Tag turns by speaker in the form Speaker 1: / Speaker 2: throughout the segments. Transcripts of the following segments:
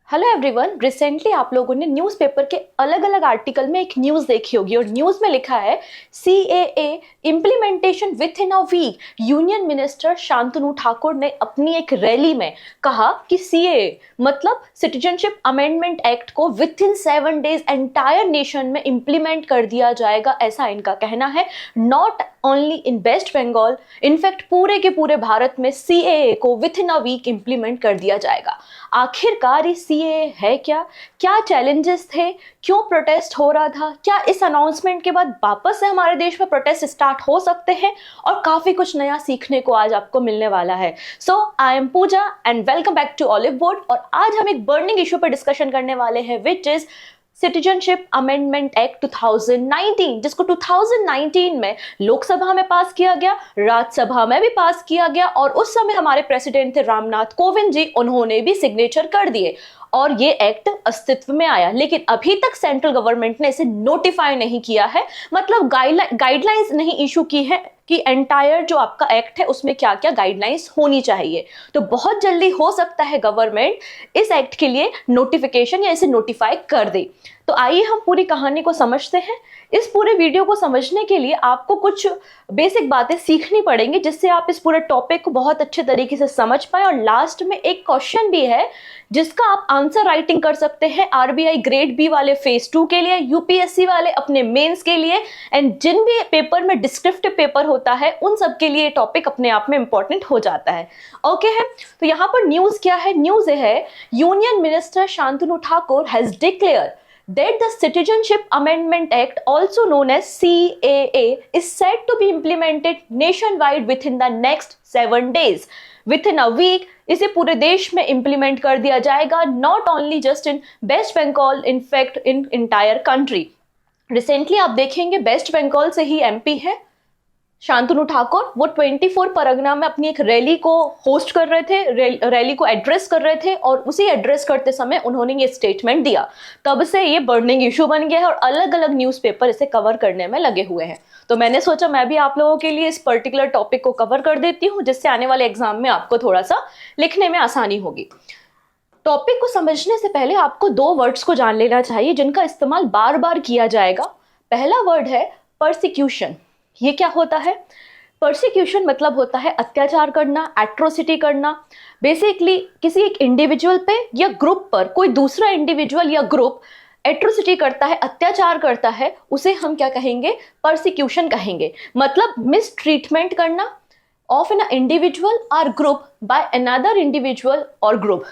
Speaker 1: Hello everyone. Recently आप लोगों ने न्यूज़पेपर के अलग अलग आर्टिकल में एक न्यूज़ देखी होगी और न्यूज़ में लिखा है CAA implementation within a week. Union minister Shantanu Thakur ने अपनी एक रैली में कहा कि CAA मतलब सिटीजनशिप अमेंडमेंट एक्ट को within 7 days entire nation में इम्प्लीमेंट कर दिया जाएगा, ऐसा इनका कहना है। Not only in West Bengal, in fact पूरे के पूरे भारत में CAA को within a week implement कर दिया जाएगा। आखिरकार ये CAA है क्या? क्या चैलेंजेस थे? क्यों प्रोटेस्ट हो रहा था? क्या इस अनाउंसमेंट के बाद वापस से हमारे देश में प्रोटेस्ट स्टार्ट हो सकते हैं? और काफी कुछ नया सीखने को आज आपको मिलने वाला है। So I am Pooja and welcome back to Oliveboard. और आज हम एक बर्निंग इशू पर डिस्कशन करने वाले हैं, which is citizenship amendment act 2019, जिसको 2019 में लोकसभा में पास किया गया, राज्यसभा में भी पास किया गया और उस समय हमारे प्रेसिडेंट थे रामनाथ कोविंद जी, उन्होंने भी सिग्नेचर कर दिए और ये एक्ट अस्तित्व में आया। लेकिन अभी तक सेंट्रल गवर्नमेंट ने इसे नोटिफाई नहीं किया है, मतलब गाइडलाइंस नहीं इशू की है कि एंटायर जो आपका एक्ट है उसमें क्या क्या गाइडलाइंस होनी चाहिए। तो बहुत जल्दी हो सकता है गवर्नमेंट इस एक्ट के लिए नोटिफिकेशन या इसे नोटिफाई कर दे। तो आइए हम पूरी कहानी को समझते हैं। इस पूरे वीडियो को समझने के लिए आपको कुछ बेसिक बातें सीखनी पड़ेंगी, जिससे आप इस पूरे टॉपिक को बहुत अच्छे तरीके से समझ पाए। और लास्ट में एक क्वेश्चन भी है जिसका आप आंसर राइटिंग कर सकते हैं RBI ग्रेड B वाले फेज 2 के लिए, UPSC वाले अपने मेंस के लिए, एंड जिन भी पेपर में डिस्क्रिप्टिव पेपर होता है उन सब के लिए टॉपिक अपने आप में इंपॉर्टेंट हो जाता है। ओके है, तो यहाँ पर न्यूज क्या है? न्यूज है union minister Shantanu Thakur has declare that the Citizenship Amendment Act, also known as CAA, is set to be implemented nationwide within the next 7 days. Within a week, इसे पूरे देश में implement कर दिया जाएगा, not only just in West Bengal, in fact in entire country. Recently आप देखेंगे waste Bengal से ही MP है शांतनु ठाकुर, वो 24 परगना में अपनी एक रैली को होस्ट कर रहे थे, रैली को एड्रेस कर रहे थे और उसी एड्रेस करते समय उन्होंने ये स्टेटमेंट दिया। तब से ये बर्निंग इशू बन गया है और अलग अलग न्यूज़पेपर इसे कवर करने में लगे हुए हैं। तो मैंने सोचा मैं भी आप लोगों के लिए इस पर्टिकुलर टॉपिक को कवर कर देती हूँ, जिससे आने वाले एग्जाम में आपको थोड़ा सा लिखने में आसानी होगी। टॉपिक को समझने से पहले आपको 2 वर्ड्स को जान लेना चाहिए जिनका इस्तेमाल बार बार किया जाएगा। पहला वर्ड है परसिक्यूशन। ये क्या होता है? परसिक्यूशन मतलब होता है अत्याचार करना, एट्रोसिटी करना। बेसिकली किसी एक इंडिविजुअल पे या ग्रुप पर कोई दूसरा इंडिविजुअल या ग्रुप एट्रोसिटी करता है, अत्याचार करता है, उसे हम क्या कहेंगे? परसिक्यूशन कहेंगे। मतलब मिस ट्रीटमेंट करना ऑफ एन इंडिविजुअल और ग्रुप बाय अनदर इंडिविजुअल और ग्रुप।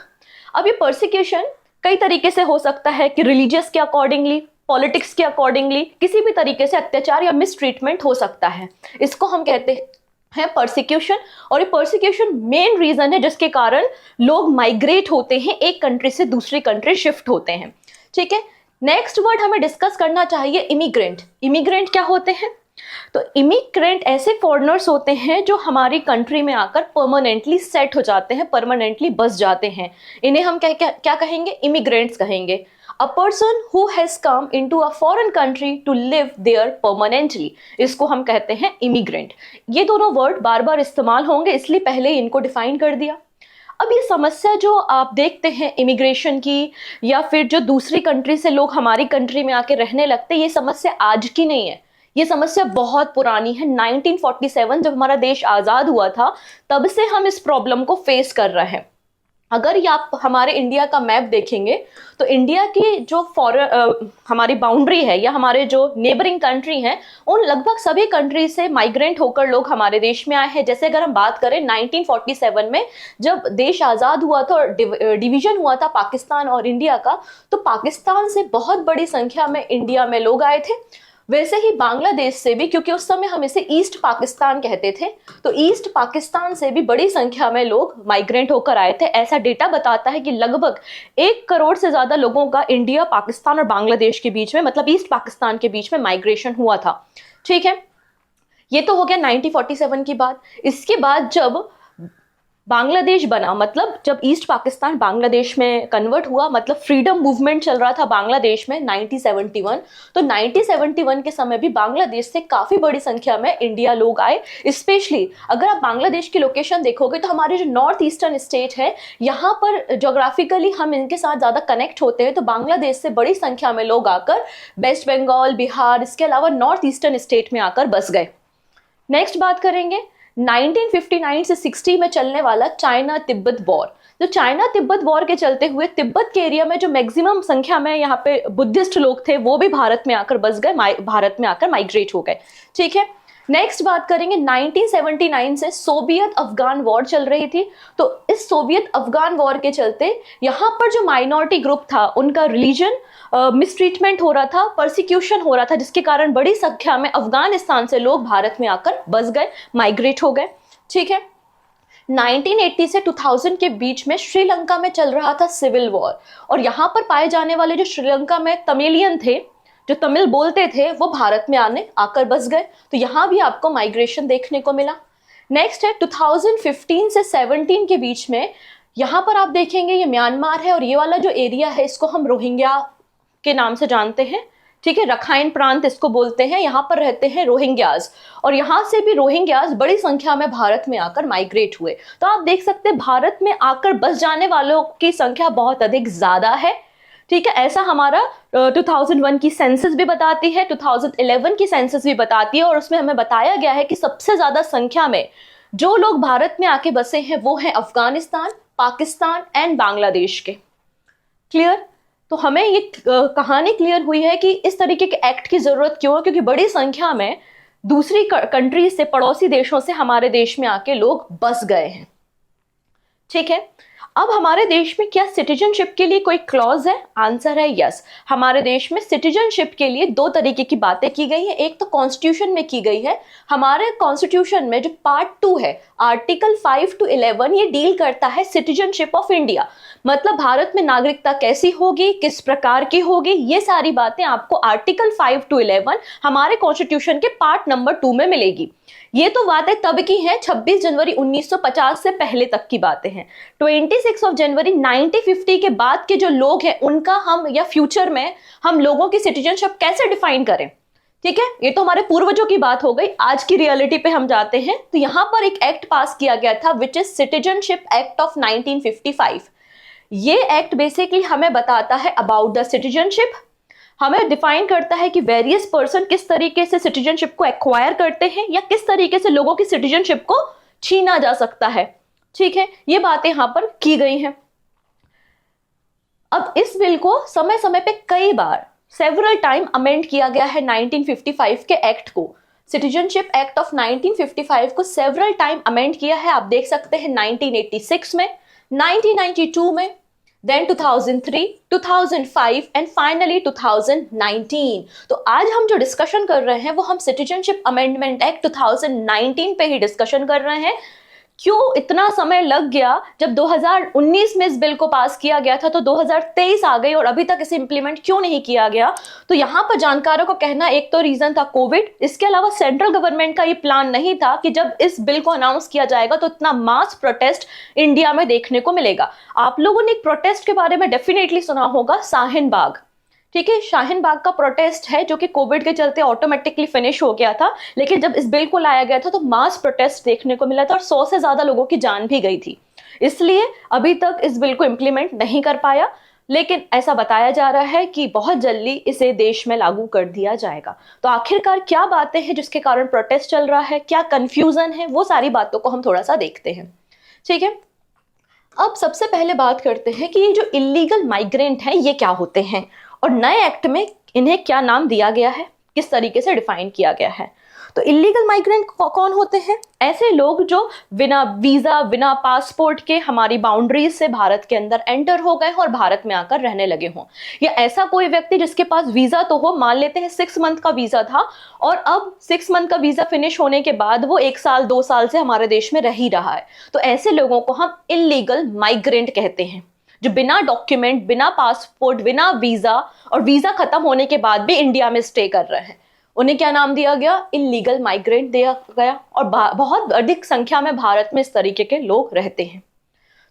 Speaker 1: अब ये परसिक्यूशन कई तरीके से हो सकता है कि रिलीजियस के अकॉर्डिंगली, पॉलिटिक्स के अकॉर्डिंगली, किसी भी तरीके से अत्याचार या मिसट्रीटमेंट हो सकता है। इसको हम कहते हैं परसिक्यूशन। और ये परसिक्यूशन मेन रीजन है जिसके कारण लोग माइग्रेट होते हैं, एक कंट्री से दूसरी कंट्री शिफ्ट होते हैं। ठीक है, नेक्स्ट वर्ड हमें डिस्कस करना चाहिए इमिग्रेंट। इमिग्रेंट क्या होते हैं? तो इमिग्रेंट ऐसे फॉरेनर्स होते हैं जो हमारी कंट्री में आकर परमानेंटली सेट हो जाते हैं, परमानेंटली बस जाते हैं। इन्हें हम क्या कहेंगे? इमिग्रेंट्स कहेंगे। A person who has come into a foreign country to live there permanently, इसको हम कहते हैं इमिग्रेंट। ये दोनों वर्ड बार बार इस्तेमाल होंगे, इसलिए पहले ही इनको डिफाइन कर दिया। अब ये समस्या जो आप देखते हैं इमिग्रेशन की, या फिर जो दूसरी कंट्री से लोग हमारी कंट्री में आके रहने लगते हैं, ये समस्या आज की नहीं है, ये समस्या बहुत पुरानी है। 1947 जब हमारा देश आज़ाद हुआ था तब से हम इस प्रॉब्लम को फेस कर रहे हैं। अगर ये आप हमारे इंडिया का मैप देखेंगे तो इंडिया की जो हमारी बाउंड्री है या हमारे जो नेबरिंग कंट्री हैं, उन लगभग सभी कंट्री से माइग्रेंट होकर लोग हमारे देश में आए हैं। जैसे अगर हम बात करें 1947 में जब देश आज़ाद हुआ था और डिवीजन हुआ था पाकिस्तान और इंडिया का, तो पाकिस्तान से बहुत बड़ी संख्या में इंडिया में लोग आए थे। वैसे ही बांग्लादेश से भी, क्योंकि उस समय हम इसे ईस्ट पाकिस्तान कहते थे, तो ईस्ट पाकिस्तान से भी बड़ी संख्या में लोग माइग्रेंट होकर आए थे। ऐसा डेटा बताता है कि लगभग 1 करोड़ से ज्यादा लोगों का इंडिया, पाकिस्तान और बांग्लादेश के बीच में, मतलब ईस्ट पाकिस्तान के बीच में माइग्रेशन हुआ था। ठीक है, ये तो हो गया 1947 की बात। इसके बाद जब बांग्लादेश बना, मतलब जब ईस्ट पाकिस्तान बांग्लादेश में कन्वर्ट हुआ, मतलब फ्रीडम मूवमेंट चल रहा था बांग्लादेश में 1971। तो 1971 के समय भी बांग्लादेश से काफी बड़ी संख्या में इंडिया लोग आए। स्पेशली अगर आप बांग्लादेश की लोकेशन देखोगे तो हमारे जो नॉर्थ ईस्टर्न स्टेट है, यहाँ पर जोग्राफिकली हम इनके साथ ज्यादा कनेक्ट होते हैं। तो बांग्लादेश से बड़ी संख्या में लोग आकर वेस्ट बंगाल, बिहार, इसके अलावा नॉर्थ ईस्टर्न स्टेट में आकर बस गए। नेक्स्ट बात करेंगे 1959 से 60 में चलने वाला चाइना तिब्बत वॉर। तो चाइना तिब्बत वॉर के चलते हुए तिब्बत के एरिया में जो मैक्सिमम संख्या में यहाँ पे बुद्धिस्ट लोग थे वो भी भारत में आकर बस गए, भारत में आकर माइग्रेट हो गए। ठीक है, नेक्स्ट बात करेंगे 1979 से सोवियत अफगान वॉर चल रही थी। तो इस सोवियत अफगान वॉर के चलते यहाँ पर जो माइनॉरिटी ग्रुप था उनका रिलीजन मिसट्रीटमेंट हो रहा था, परसिक्यूशन हो रहा था, जिसके कारण बड़ी संख्या में अफगानिस्तान से लोग भारत में आकर बस गए, माइग्रेट हो गए। ठीक है, 1980 से 2000 के बीच में श्रीलंका में चल रहा था सिविल वॉर, और यहाँ पर पाए जाने वाले जो श्रीलंका में तमिलियन थे, जो तमिल बोलते थे, वो भारत में आकर बस गए। तो यहाँ भी आपको माइग्रेशन देखने को मिला। नेक्स्ट है 2015 से 17 के बीच में, यहाँ पर आप देखेंगे ये म्यांमार है और ये वाला जो एरिया है इसको हम रोहिंग्या के नाम से जानते हैं। ठीक है, रखाइन प्रांत इसको बोलते हैं। यहाँ पर रहते हैं रोहिंग्याज, और यहाँ से भी रोहिंग्याज बड़ी संख्या में भारत में आकर माइग्रेट हुए। तो आप देख सकते हैं भारत में आकर बस जाने वालों की संख्या बहुत अधिक ज्यादा है। ठीक है, ऐसा हमारा 2001 की सेंसस भी बताती है, 2011 की सेंसस भी बताती है, और उसमें हमें बताया गया है कि सबसे ज्यादा संख्या में जो लोग भारत में आके बसे हैं वो हैं अफगानिस्तान, पाकिस्तान एंड बांग्लादेश के। क्लियर? तो हमें ये कहानी क्लियर हुई है कि इस तरीके के एक्ट की जरूरत क्यों है, क्योंकि बड़ी संख्या में दूसरी कंट्री से, पड़ोसी देशों से हमारे देश में आके लोग बस गए हैं। ठीक है, अब हमारे देश में क्या सिटीजनशिप के लिए कोई क्लॉज है? आंसर है यस। हमारे देश में सिटीजनशिप के लिए दो तरीके की बातें की गई है। एक तो कॉन्स्टिट्यूशन में की गई है। हमारे कॉन्स्टिट्यूशन में जो पार्ट 2 है, आर्टिकल 5 to 11, ये डील करता है सिटीजनशिप ऑफ इंडिया, मतलब भारत में नागरिकता कैसी होगी, किस प्रकार की होगी, ये सारी बातें आपको आर्टिकल 5 to 11 हमारे कॉन्स्टिट्यूशन के पार्ट नंबर 2 में मिलेगी। ये तो बातें तब की हैं, 26 जनवरी 1950 से पहले तक की बातें हैं। 26 जनवरी 1950 के बाद के जो लोग हैं उनका हम, या फ्यूचर में हम लोगों की सिटीजनशिप कैसे डिफाइन करें। ठीक है, ये तो हमारे पूर्वजों की बात हो गई। आज की रियलिटी पे हम जाते हैं। तो यहाँ पर एक एक्ट पास किया गया था which is citizenship act of 1955। ये एक्ट बेसिकली हमें बताता है अबाउट द सिटीजनशिप, हमें डिफाइन करता है कि वेरियस पर्सन किस तरीके से सिटीजनशिप को एक्वायर करते हैं या किस तरीके से लोगों की सिटीजनशिप को छीना जा सकता है। ठीक है, ये बातें यहां पर की गई हैं। अब इस बिल को समय समय पे कई बार, सेवरल टाइम अमेंड किया गया है 1955 के एक्ट को। सिटीजनशिप एक्ट ऑफ 1955 को सेवरल टाइम अमेंड किया है। आप देख सकते हैं 1986 में, 1992 में, then 2003, 2005 एंड फाइनली 2019। तो आज हम जो डिस्कशन कर रहे हैं वो हम सिटीजनशिप अमेंडमेंट एक्ट 2019 पे ही डिस्कशन कर रहे हैं। क्यों इतना समय लग गया? जब 2019 में इस बिल को पास किया गया था तो 2023 आ गई और अभी तक इसे इंप्लीमेंट क्यों नहीं किया गया? तो यहाँ पर जानकारों को कहना, एक तो रीजन था कोविड, इसके अलावा सेंट्रल गवर्नमेंट का ये प्लान नहीं था कि जब इस बिल को अनाउंस किया जाएगा तो इतना मास प्रोटेस्ट इंडिया में देखने को मिलेगा। आप लोगों ने एक प्रोटेस्ट के बारे में डेफिनेटली सुना होगा, शाहीन बाग। ठीक है, शाहीन बाग का प्रोटेस्ट है जो कि कोविड के चलते ऑटोमेटिकली फिनिश हो गया था, लेकिन जब इस बिल को लाया गया था तो मास प्रोटेस्ट देखने को मिला था और 100 से ज्यादा लोगों की जान भी गई थी। इसलिए अभी तक इस बिल को इम्प्लीमेंट नहीं कर पाया, लेकिन ऐसा बताया जा रहा है कि बहुत जल्दी इसे देश में लागू कर दिया जाएगा। तो आखिरकार क्या बातें हैं जिसके कारण प्रोटेस्ट चल रहा है, क्या कंफ्यूजन है, वो सारी बातों को हम थोड़ा सा देखते हैं। ठीक है, अब सबसे पहले बात करते हैं कि ये जो इलीगल माइग्रेंट हैं ये क्या होते हैं और नए एक्ट में इन्हें क्या नाम दिया गया है, किस तरीके से डिफाइन किया गया है। तो इलीगल माइग्रेंट कौन होते हैं? ऐसे लोग जो बिना वीजा, बिना पासपोर्ट के हमारी बाउंड्रीज से भारत के अंदर एंटर हो गए हों और भारत में आकर रहने लगे हों, या ऐसा कोई व्यक्ति जिसके पास वीजा तो हो, मान लेते हैं 6 मंथ का वीजा था और अब 6 मंथ का वीजा फिनिश होने के बाद वो 1 साल 2 साल से हमारे देश में रह ही रहा है, तो ऐसे लोगों को हम इलीगल माइग्रेंट कहते हैं, जो बिना डॉक्यूमेंट, बिना पासपोर्ट, बिना वीजा और वीजा खत्म होने के बाद भी इंडिया में स्टे कर रहे हैं, उन्हें क्या नाम दिया गया? इलीगल माइग्रेंट दिया गया। और बहुत अधिक संख्या में भारत में इस तरीके के लोग रहते हैं।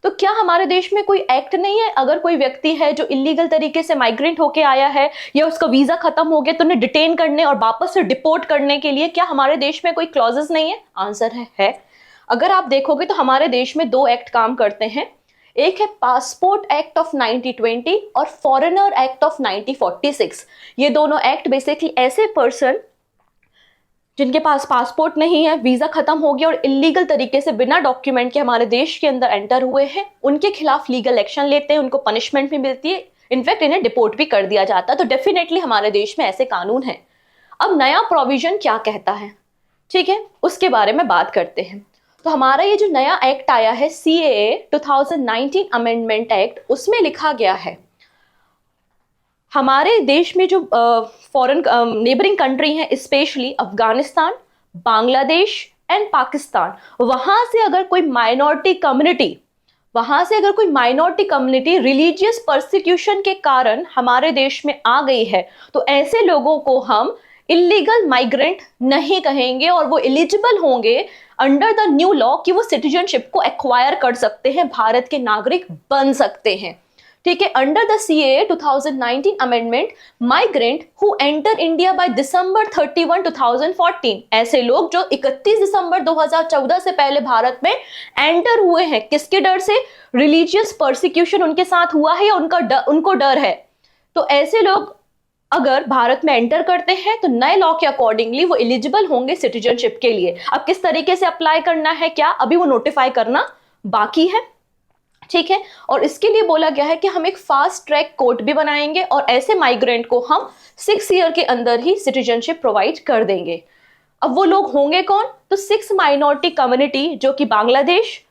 Speaker 1: तो क्या हमारे देश में कोई एक्ट नहीं है, अगर कोई व्यक्ति है जो इलीगल तरीके से माइग्रेंट होके आया है या उसका वीजा खत्म हो गया तो उन्हें डिटेन करने और वापस से डिपोर्ट करने के लिए क्या हमारे देश में कोई क्लॉजेस नहीं है? आंसर है। अगर आप देखोगे तो हमारे देश में 2 एक्ट काम करते हैं। एक है पासपोर्ट एक्ट ऑफ 1920 और फॉरेनर एक्ट ऑफ 1946। ये दोनों एक्ट बेसिकली ऐसे पर्सन जिनके पास पासपोर्ट नहीं है, वीजा खत्म हो गया और इलीगल तरीके से बिना डॉक्यूमेंट के हमारे देश के अंदर एंटर हुए हैं, उनके खिलाफ लीगल एक्शन लेते हैं, उनको पनिशमेंट भी मिलती है, इनफैक्ट इन्हें डिपोर्ट भी कर दिया जाता है। तो डेफिनेटली हमारे देश में ऐसे कानून हैं। अब नया प्रोविजन क्या कहता है, ठीक है, उसके बारे में बात करते हैं। तो हमारा ये जो नया एक्ट आया है CAA 2019 अमेंडमेंट एक्ट, उसमें लिखा गया है हमारे देश में जो फॉरेन नेबरिंग कंट्री हैं, स्पेशली अफगानिस्तान, बांग्लादेश एंड पाकिस्तान, वहां से अगर कोई माइनॉरिटी कम्युनिटी रिलीजियस परसिक्यूशन के कारण हमारे देश में आ गई है, तो ऐसे लोगों को हम इलीगल माइग्रेंट नहीं कहेंगे और वो एलिजिबल होंगे अंडर द न्यू लॉ कि वो सिटीजनशिप को एक्वायर कर सकते हैं, भारत के नागरिक बन सकते हैं। ठीक है, under the CAA 2019 amendment, migrant who enter India by December 31, 2014, ऐसे लोग जो 31 दिसंबर 2014 से पहले भारत में एंटर हुए हैं, किसके डर से? रिलीजियस परसिक्यूशन उनके साथ हुआ है या उनको डर है, तो ऐसे लोग अगर भारत में एंटर करते हैं तो नए लॉ के अकॉर्डिंगली वो एलिजिबल होंगे सिटीजनशिप के लिए। अब किस तरीके से अप्लाई करना है, क्या अभी वो नोटिफाई करना बाकी है, ठीक है। और इसके लिए बोला गया है कि हम एक फास्ट ट्रैक कोर्ट भी बनाएंगे और ऐसे माइग्रेंट को हम 6 ईयर के अंदर ही सिटीजनशिप प्रोवाइड कर देंगे। अब वो लोग होंगे कौन? तो 6 माइनॉरिटी कम्युनिटी जो कि बांग्लादेश,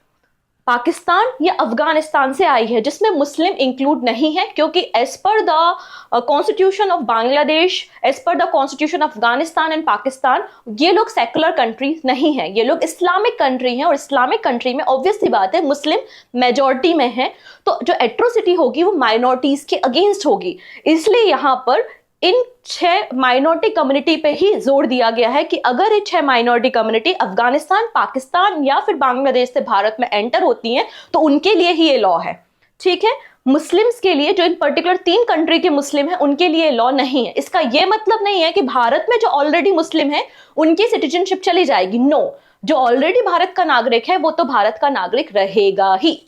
Speaker 1: पाकिस्तान या अफगानिस्तान से आई है, जिसमें मुस्लिम इंक्लूड नहीं है, क्योंकि as per the constitution of Bangladesh, as per the constitution of Afghanistan and Pakistan, ये लोग सेकुलर कंट्रीज नहीं है, ये लोग इस्लामिक कंट्री हैं और इस्लामिक कंट्री में ऑब्वियस सी बात है मुस्लिम मेजॉरिटी में है, तो जो एट्रोसिटी होगी वो माइनॉरिटीज के अगेंस्ट होगी। इसलिए यहाँ पर इन 6 माइनॉरिटी कम्युनिटी पे ही जोर दिया गया है कि अगर ये 6 माइनॉरिटी कम्युनिटी अफगानिस्तान, पाकिस्तान या फिर बांग्लादेश से भारत में एंटर होती हैं तो उनके लिए ही ये लॉ है, ठीक है। मुस्लिम्स के लिए, जो इन पर्टिकुलर 3 कंट्री के मुस्लिम हैं, उनके लिए लॉ नहीं है। इसका ये मतलब नहीं है कि भारत में जो ऑलरेडी मुस्लिम है उनकी सिटीजनशिप चली जाएगी, नो। जो ऑलरेडी भारत का नागरिक है वो तो भारत का नागरिक रहेगा ही,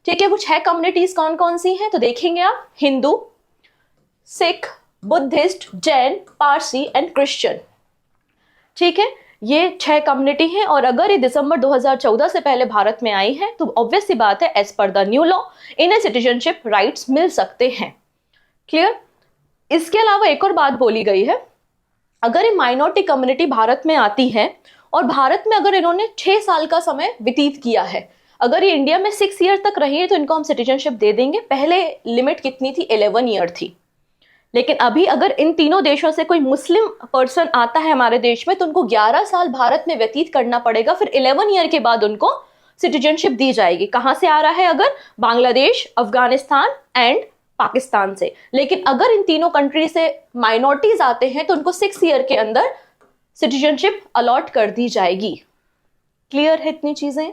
Speaker 1: ठीक है। वो 6 कम्युनिटीज कौन कौन सी हैं तो देखेंगे आप, Hindu, Sikh, Buddhist, Jain, Parsi and Christian, ठीक है। ये 6 कम्युनिटी हैं और अगर ये दिसंबर 2014 से पहले भारत में आई है तो ऑब्वियस सी बात है as per the new law इन्हें सिटीजनशिप राइट्स मिल सकते हैं। क्लियर? इसके अलावा एक और बात बोली गई है, अगर ये माइनॉरिटी कम्युनिटी भारत में आती है और भारत में अगर इन्होंने 6 साल का समय व्यतीत किया है, अगर ये इंडिया में 6 ईयर तक रही है तो इनको हम सिटीजनशिप दे देंगे। पहले लिमिट कितनी थी? 11 ईयर थी। लेकिन अभी अगर इन तीनों देशों से कोई मुस्लिम पर्सन आता है हमारे देश में तो उनको 11 साल भारत में व्यतीत करना पड़ेगा, फिर 11 ईयर के बाद उनको सिटीजनशिप दी जाएगी। कहां से आ रहा है? अगर बांग्लादेश, अफगानिस्तान एंड पाकिस्तान से। लेकिन अगर इन तीनों कंट्री से माइनॉरिटीज आते हैं तो उनको 6 ईयर के अंदर सिटीजनशिप अलॉट कर दी जाएगी। क्लियर है इतनी चीजें?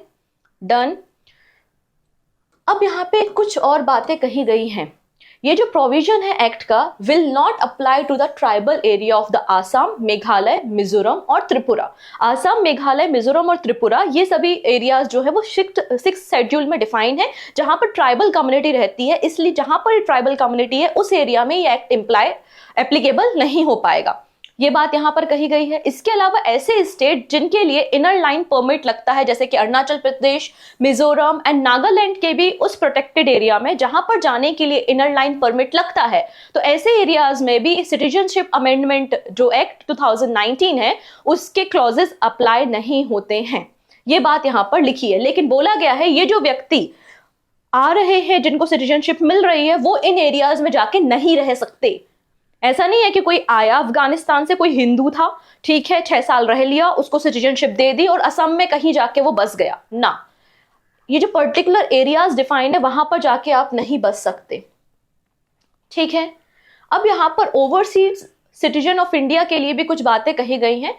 Speaker 1: डन। अब यहां पे कुछ और बातें कही गई हैं। ये जो प्रोविजन है एक्ट का, will not apply to the tribal area of the Assam, Meghalaya, Mizoram और त्रिपुरा। आसाम, मेघालय, मिजोरम और त्रिपुरा, ये सभी एरियाज जो है वो 6th शेड्यूल में डिफाइन है, जहां पर ट्राइबल कम्युनिटी रहती है। इसलिए जहां पर ट्राइबल कम्युनिटी है उस एरिया में ये एक्ट एप्लीकेबल नहीं हो पाएगा, ये बात यहां पर कही गई है। इसके अलावा ऐसे स्टेट जिनके लिए इनर लाइन परमिट लगता है, जैसे कि अरुणाचल प्रदेश, मिजोरम एंड नागालैंड के भी उस प्रोटेक्टेड एरिया में जहां पर जाने के लिए इनर लाइन परमिट लगता है, तो ऐसे एरियाज में भी सिटीजनशिप अमेंडमेंट जो एक्ट 2019 है उसके क्लॉजेस अप्लाई नहीं होते हैं, ये बात यहां पर लिखी है। लेकिन बोला गया है ये जो व्यक्ति आ रहे हैं जिनको सिटीजनशिप मिल रही है वो इन एरियाज में जाके नहीं रह सकते। ऐसा नहीं है कि कोई आया अफगानिस्तान से, कोई हिंदू था, ठीक है, 6 साल रह लिया, उसको सिटीजनशिप दे दी और असम में कहीं जाके वो बस गया ना। ये जो पर्टिकुलर एरियाज डिफाइंड है वहां पर जाके आप नहीं बस सकते, ठीक है। अब यहाँ पर ओवरसीज सिटीजन ऑफ इंडिया के लिए भी कुछ बातें कही गई हैं।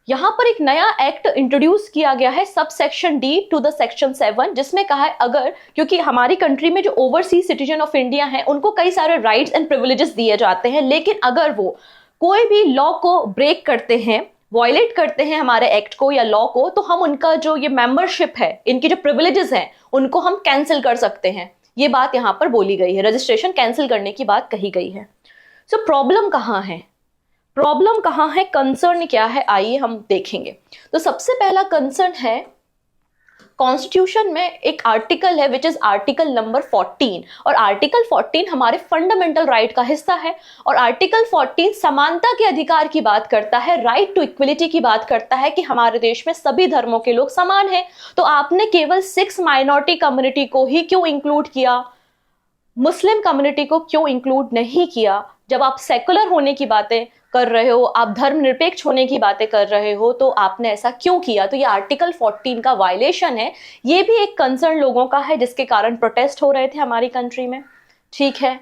Speaker 1: यहाँ पर एक नया एक्ट इंट्रोड्यूस किया गया है, sub section D to the section 7, जिसमें कहा है अगर, क्योंकि हमारी कंट्री में जो ओवरसीज सिटीजन ऑफ इंडिया हैं उनको कई सारे राइट्स एंड प्रिविलेजेस दिए जाते हैं, लेकिन अगर वो कोई भी लॉ को ब्रेक करते हैं, वायलेट करते हैं हमारे एक्ट को या लॉ को, तो हम उनका जो ये मेंबरशिप है, इनकी जो प्रिविलेजेस हैं, उनको हम कैंसिल कर सकते हैं। ये बात यहाँ पर बोली गई है, रजिस्ट्रेशन कैंसिल करने की बात कही गई है। सो प्रॉब्लम कहाँ है, प्रॉब्लम कहाँ है, कंसर्न क्या है, आइए हम देखेंगे। तो सबसे पहला कंसर्न है, कॉन्स्टिट्यूशन में एक आर्टिकल है विच इज आर्टिकल नंबर 14, और आर्टिकल 14 हमारे फंडामेंटल राइट का हिस्सा है। और आर्टिकल 14 समानता के अधिकार की बात करता है, राइट टू इक्वलिटी की बात करता है कि हमारे देश में सभी धर्मों के लोग समान हैं। तो आपने केवल 6 माइनॉरिटी कम्युनिटी को ही क्यों इंक्लूड किया, मुस्लिम कम्युनिटी को क्यों इंक्लूड नहीं किया? जब आप सेकुलर होने की बातें कर रहे हो, आप धर्मनिरपेक्ष होने की बातें कर रहे हो, तो आपने ऐसा क्यों किया? तो ये आर्टिकल 14 का वायलेशन है। ये भी एक कंसर्न लोगों का है जिसके कारण प्रोटेस्ट हो रहे थे हमारी कंट्री में। ठीक है,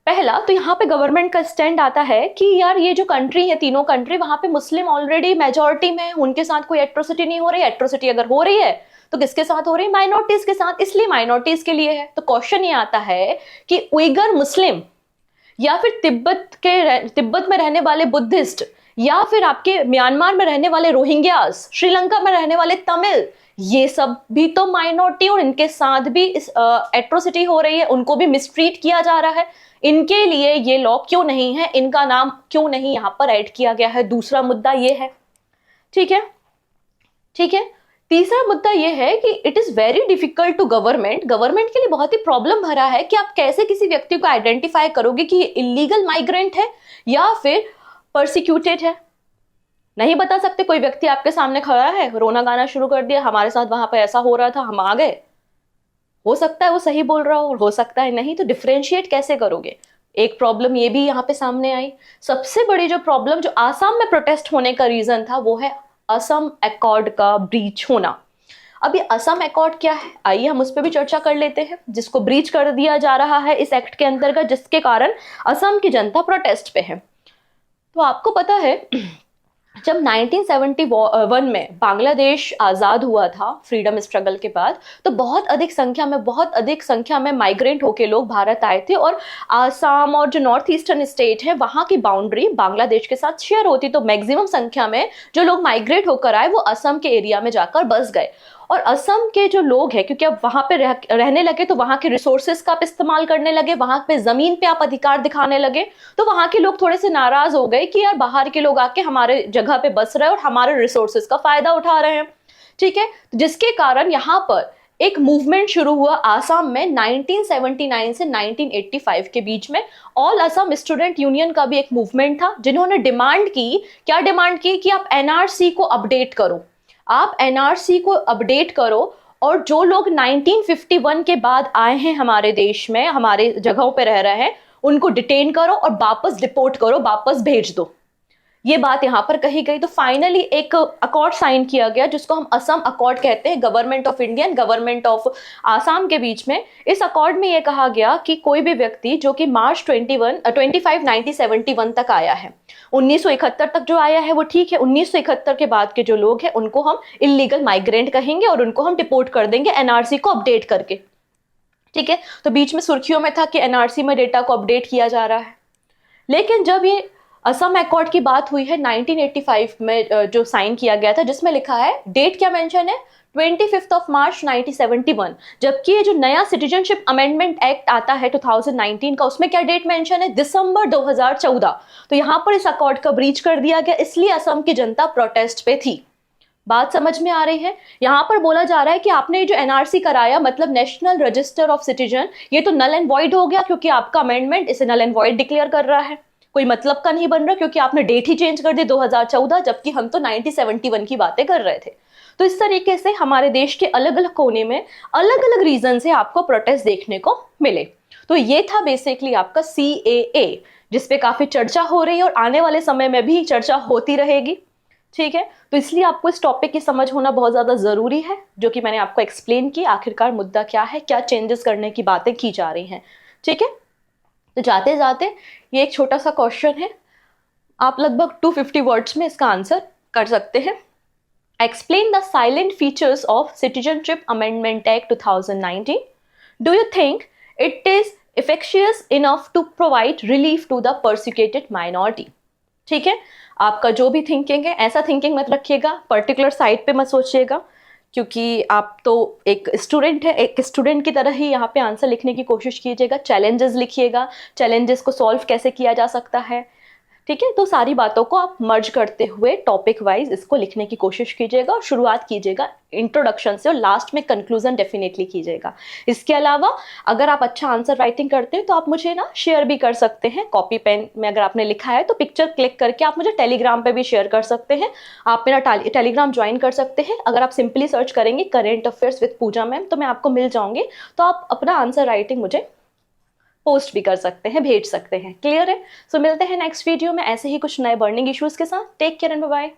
Speaker 1: पहला तो यहाँ पे गवर्नमेंट का स्टैंड आता है कि यार ये जो कंट्री है, तीनों कंट्री, वहां पे मुस्लिम ऑलरेडी मेजॉरिटी में, उनके साथ कोई एट्रोसिटी नहीं हो रही। एट्रोसिटी अगर हो रही है तो किसके साथ हो रही है? माइनॉरिटीज के साथ, इसलिए माइनॉरिटीज के लिए है। तो क्वेश्चन ये आता है कि उइगर मुस्लिम या फिर तिब्बत में रहने वाले बुद्धिस्ट, या फिर आपके म्यांमार में रहने वाले रोहिंग्यास, श्रीलंका में रहने वाले तमिल, ये सब भी तो माइनॉरिटी, और इनके साथ भी इस एट्रोसिटी हो रही है, उनको भी मिसट्रीट किया जा रहा है। इनके लिए ये लॉ क्यों नहीं है, इनका नाम क्यों नहीं यहाँ पर ऐड किया गया है? दूसरा मुद्दा ये है। ठीक है, ठीक है। तीसरा मुद्दा यह है कि it is very difficult to government के लिए बहुत ही प्रॉब्लम भरा है कि आप कैसे किसी व्यक्ति को आइडेंटिफाई करोगे कि ये इलीगल माइग्रेंट है या फिर परसिक्यूटेड है। नहीं बता सकते। कोई व्यक्ति आपके सामने खड़ा है, रोना गाना शुरू कर दिया, हमारे साथ वहां पर ऐसा हो रहा था, हम आ गए। हो सकता है वो सही बोल रहा हो और हो सकता है नहीं, तो डिफरेंशिएट कैसे करोगे? एक प्रॉब्लम ये भी यहाँ पे सामने आई। सबसे बड़ी जो प्रॉब्लम जो आसाम में प्रोटेस्ट होने का रीजन था वो है असम अकॉर्ड का ब्रीच होना। अब ये असम अकॉर्ड क्या है, आइए हम उस पर भी चर्चा कर लेते हैं, जिसको ब्रीच कर दिया जा रहा है इस एक्ट के अंतर्गत, जिसके कारण असम की जनता प्रोटेस्ट पे है। तो आपको पता है जब 1971 में बांग्लादेश आज़ाद हुआ था फ्रीडम स्ट्रगल के बाद, तो बहुत अधिक संख्या में माइग्रेंट होके लोग भारत आए थे, और आसाम और जो नॉर्थ ईस्टर्न स्टेट है वहाँ की बाउंड्री बांग्लादेश के साथ शेयर होती। तो मैक्सिमम संख्या में जो लोग माइग्रेट होकर आए वो असम के एरिया में जाकर बस गए। और असम के जो लोग हैं, क्योंकि अब वहां पे रहने लगे तो वहां के रिसोर्सेज का आप इस्तेमाल करने लगे, वहां पे जमीन पे आप अधिकार दिखाने लगे, तो वहां के लोग थोड़े से नाराज हो गए कि यार बाहर के लोग आके हमारे जगह पे बस रहे और हमारे रिसोर्सेज का फायदा उठा रहे हैं। ठीक है, जिसके कारण यहाँ पर एक मूवमेंट शुरू हुआ आसाम में 1979 से 1985 के बीच में। ऑल असम स्टूडेंट यूनियन का भी एक मूवमेंट था, जिन्होंने डिमांड की, क्या डिमांड की कि आप एनआरसी को अपडेट करो, आप एनआरसी को अपडेट करो, और जो लोग 1951 के बाद आए हैं हमारे देश में, हमारे जगहों पे रह रहे हैं, उनको डिटेन करो और वापस डिपोर्ट करो, वापस भेज दो। ये बात यहाँ पर कही गई। तो फाइनली एक अकॉर्ड साइन किया गया जिसको हम असम अकॉर्ड कहते हैं, government of India and government of Assam के बीच में। इस अकॉर्ड में ये कहा गया कि कोई भी व्यक्ति जो कि मार्च 25 1971 तक आया है, 1971 तक जो आया है वो ठीक है, 1971 के बाद के जो लोग हैं उनको हम इलीगल माइग्रेंट कहेंगे और उनको हम डिपोर्ट कर देंगे एनआरसी को अपडेट करके। ठीक है, तो बीच में सुर्खियों में था कि एनआरसी में डेटा को अपडेट किया जा रहा है। लेकिन जब ये असम अकॉर्ड की बात हुई है 1985 में जो साइन किया गया था, जिसमें लिखा है, डेट क्या मेंशन है, 25 मार्च 1971, जबकि ये जो नया सिटीजनशिप अमेंडमेंट एक्ट आता है 2019 का, उसमें क्या डेट मेंशन है, दिसंबर 2014। तो यहाँ पर इस अकॉर्ड का ब्रीच कर दिया गया, इसलिए असम की जनता प्रोटेस्ट पे थी। बात समझ में आ रही है? यहाँ पर बोला जा रहा है कि आपने ये जो एनआरसी कराया, मतलब नेशनल रजिस्टर ऑफ सिटीजन, ये तो नल एंड वॉइड हो गया, क्योंकि आपका अमेंडमेंट इसे नल एंड वॉइड डिक्लेयर कर रहा है, कोई मतलब का नहीं बन रहा, क्योंकि आपने डेट ही चेंज कर दी 2014, जबकि हम तो 1971 की बातें कर रहे थे। तो इस तरीके से हमारे देश के अलग अलग कोने में अलग अलग रीजन से आपको प्रोटेस्ट देखने को मिले। तो ये था बेसिकली आपका CAA, जिसपे काफी चर्चा हो रही है और आने वाले समय में भी चर्चा होती रहेगी। ठीक है, तो इसलिए आपको इस टॉपिक की समझ होना बहुत ज्यादा जरूरी है, जो कि मैंने आपको एक्सप्लेन की आखिरकार मुद्दा क्या है, क्या चेंजेस करने की बातें की जा रही हैं। ठीक है, तो जाते जाते ये एक छोटा सा क्वेश्चन है, आप लगभग 250 वर्ड्स में इसका आंसर कर सकते हैं। Explain the silent features of citizenship amendment act 2019। Do you think it is efficacious enough to provide relief to the persecuted minority. ठीक है, आपका जो भी थिंकिंग है, ऐसा थिंकिंग मत रखिएगा, पर्टिकुलर साइड पे मत सोचिएगा, क्योंकि आप तो एक स्टूडेंट है, एक स्टूडेंट की तरह ही यहाँ पे आंसर लिखने की कोशिश कीजिएगा। चैलेंजेस लिखिएगा, चैलेंजेस को सॉल्व कैसे किया जा सकता है। ठीक है, तो सारी बातों को आप मर्ज करते हुए टॉपिक वाइज इसको लिखने की कोशिश कीजिएगा और शुरुआत कीजिएगा इंट्रोडक्शन से और लास्ट में कंक्लूजन डेफिनेटली कीजिएगा। इसके अलावा अगर आप अच्छा आंसर राइटिंग करते हैं तो आप मुझे ना शेयर भी कर सकते हैं। कॉपी पेन में अगर आपने लिखा है तो पिक्चर क्लिक करके आप मुझे टेलीग्राम पे भी शेयर कर सकते हैं। आप मेरा टेलीग्राम ज्वाइन कर सकते हैं। अगर आप सिंपली सर्च करेंगे current affairs with Pooja ma'am तो मैं आपको मिल जाऊंगी, तो आप अपना आंसर राइटिंग मुझे पोस्ट भी कर सकते हैं, भेज सकते हैं। क्लियर है? सो मिलते हैं नेक्स्ट वीडियो में ऐसे ही कुछ नए बर्निंग इश्यूज के साथ। Take care and bye bye.